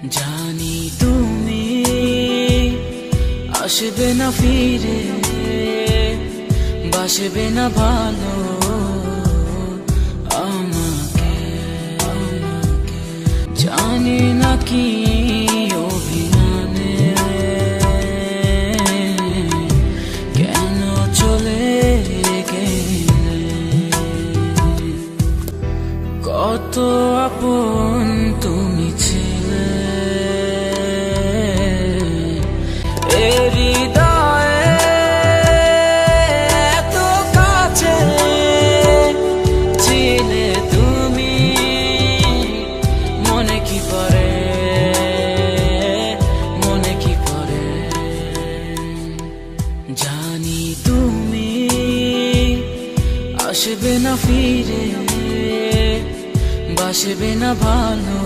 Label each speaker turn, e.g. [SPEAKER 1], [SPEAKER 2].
[SPEAKER 1] জানি তুমি আসবে না ফিরে, বাসবে না ভালো আমাকে। জানি না কি অভিমানে কেন চলে গেলে। কত আপন তুমি ছিলে, হৃদয়ে এত কাছে ছিলে তুমি, মনে কি পড়ে, মনে কি পড়ে। জানি তুমি আসবে না ফিরে, বাসবে না ভালো